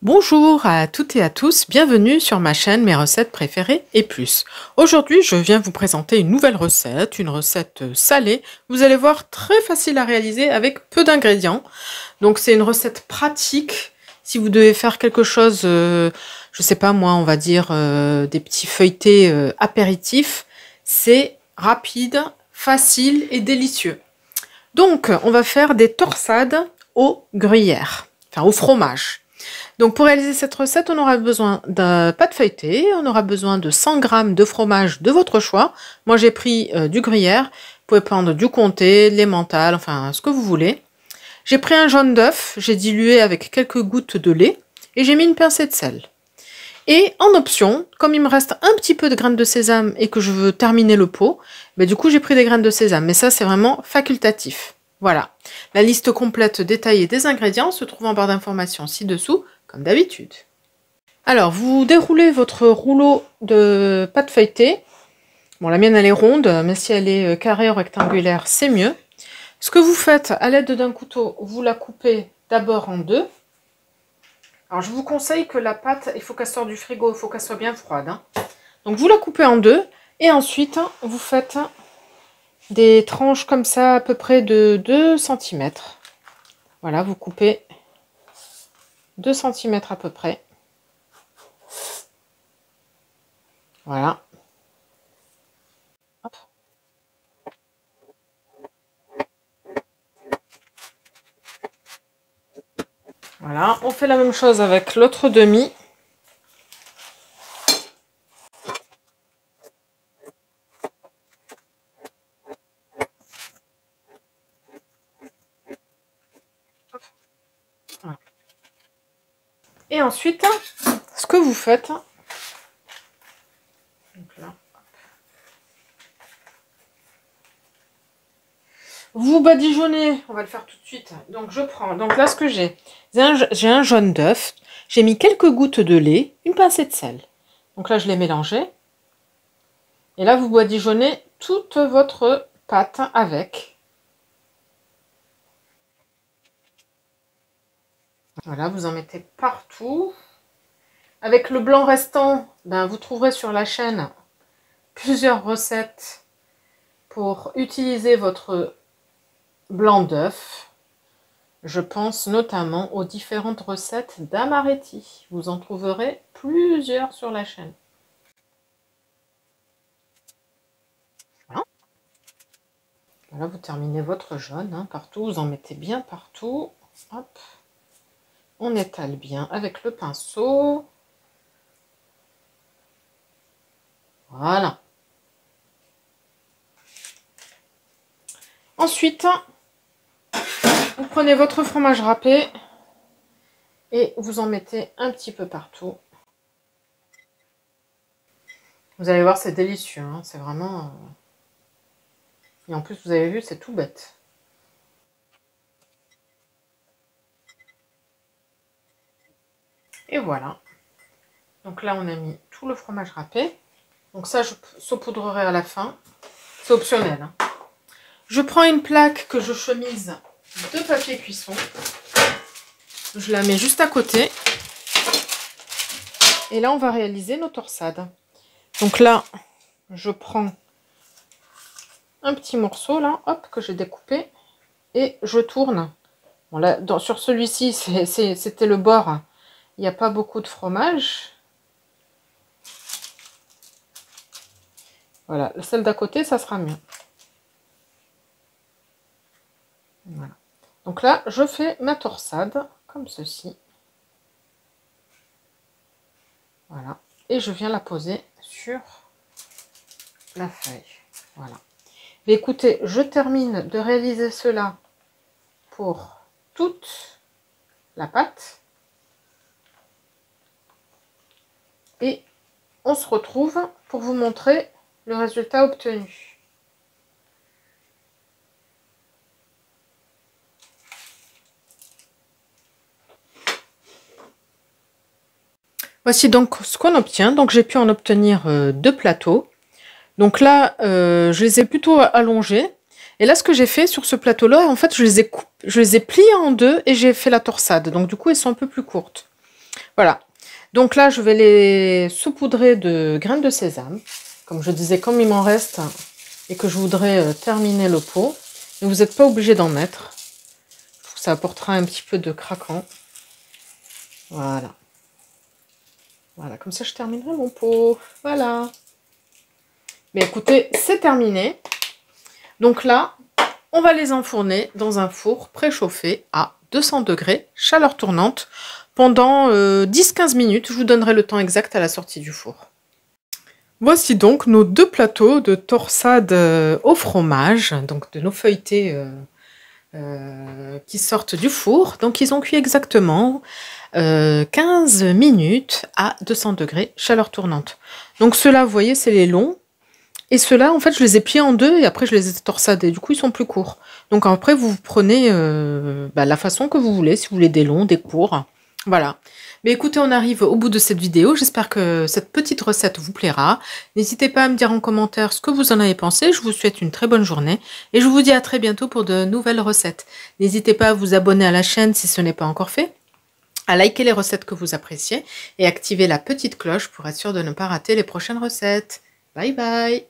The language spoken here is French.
Bonjour à toutes et à tous, bienvenue sur ma chaîne Mes recettes préférées et plus. Aujourd'hui, je viens vous présenter une nouvelle recette, une recette salée. Vous allez voir, très facile à réaliser avec peu d'ingrédients. Donc c'est une recette pratique si vous devez faire quelque chose, je sais pas moi, on va dire des petits feuilletés apéritifs. C'est rapide, facile et délicieux. Donc on va faire des torsades au gruyère, enfin au fromage. Donc pour réaliser cette recette, on aura besoin d'un pâte feuilletée, on aura besoin de 100 g de fromage de votre choix. Moi j'ai pris du gruyère, vous pouvez prendre du comté, de l'emmental, enfin ce que vous voulez. J'ai pris un jaune d'œuf, j'ai dilué avec quelques gouttes de lait et j'ai mis une pincée de sel. Et en option, comme il me reste un petit peu de graines de sésame et que je veux terminer le pot, du coup j'ai pris des graines de sésame, mais ça c'est vraiment facultatif. Voilà, la liste complète détaillée des ingrédients se trouve en barre d'informations ci-dessous, comme d'habitude. Alors, vous déroulez votre rouleau de pâte feuilletée. Bon, la mienne elle est ronde, mais si elle est carrée ou rectangulaire, c'est mieux. Ce que vous faites, à l'aide d'un couteau, vous la coupez d'abord en deux. Alors, je vous conseille que la pâte, il faut qu'elle sorte du frigo, il faut qu'elle soit bien froide. Donc, vous la coupez en deux, et ensuite, vous faites des tranches comme ça, à peu près de 2 cm. Voilà, vous coupez 2 cm à peu près. Voilà. Hop. Voilà, on fait la même chose avec l'autre demi. Voilà. Et ensuite, ce que vous faites, donc là, vous badigeonnez, on va le faire tout de suite. Donc je prends, donc là ce que j'ai un jaune d'œuf, j'ai mis quelques gouttes de lait, une pincée de sel. Donc là je l'ai mélangé. Et là vous badigeonnez toute votre pâte avec. Voilà, vous en mettez partout. Avec le blanc restant, vous trouverez sur la chaîne plusieurs recettes pour utiliser votre blanc d'œuf. Je pense notamment aux différentes recettes d'amaretti. Vous en trouverez plusieurs sur la chaîne. Voilà, voilà, vous terminez votre jaune partout. Vous en mettez bien partout. Hop. On étale bien avec le pinceau. Voilà. Ensuite, vous prenez votre fromage râpé et vous en mettez un petit peu partout. Vous allez voir, c'est délicieux, c'est vraiment... Et en plus, vous avez vu, c'est tout bête. Et voilà. Donc là, on a mis tout le fromage râpé. Donc ça, je saupoudrerai à la fin. C'est optionnel. Je prends une plaque que je chemise de papier cuisson. Je la mets juste à côté. Et là, on va réaliser nos torsades. Donc là, je prends un petit morceau, là, hop, que j'ai découpé. Et je tourne. Bon, là, sur celui-ci, c'était le bord. Il n'y a pas beaucoup de fromage. Voilà, celle d'à côté, ça sera mieux. Voilà. Donc là, je fais ma torsade, comme ceci. Voilà. Et je viens la poser sur la feuille. Voilà. Mais écoutez, je termine de réaliser cela pour toute la pâte. Et on se retrouve pour vous montrer le résultat obtenu. Voici donc ce qu'on obtient. Donc j'ai pu en obtenir deux plateaux. Donc là, je les ai plutôt allongés. Et là, ce que j'ai fait sur ce plateau-là, en fait, je les ai pliés en deux et j'ai fait la torsade. Donc du coup, elles sont un peu plus courtes. Voilà. Donc là, je vais les saupoudrer de graines de sésame. Comme je disais, comme il m'en reste et que je voudrais terminer le pot. Mais vous n'êtes pas obligé d'en mettre. Je trouve que ça apportera un petit peu de craquant. Voilà. Voilà, comme ça je terminerai mon pot. Voilà. Mais écoutez, c'est terminé. Donc là, on va les enfourner dans un four préchauffé à 200 degrés, chaleur tournante, pendant 10-15 minutes. Je vous donnerai le temps exact à la sortie du four. Voici donc nos deux plateaux de torsade au fromage, donc de nos feuilletés qui sortent du four. Donc ils ont cuit exactement 15 minutes à 200 degrés, chaleur tournante. Donc ceux-là, vous voyez, c'est les longs. Et ceux-là, en fait, je les ai pliés en deux et après, je les ai torsadés. Du coup, ils sont plus courts. Donc après, vous prenez la façon que vous voulez, si vous voulez des longs, des courts. Voilà. Mais écoutez, on arrive au bout de cette vidéo. J'espère que cette petite recette vous plaira. N'hésitez pas à me dire en commentaire ce que vous en avez pensé. Je vous souhaite une très bonne journée. Et je vous dis à très bientôt pour de nouvelles recettes. N'hésitez pas à vous abonner à la chaîne si ce n'est pas encore fait, à liker les recettes que vous appréciez et activer la petite cloche pour être sûr de ne pas rater les prochaines recettes. Bye bye!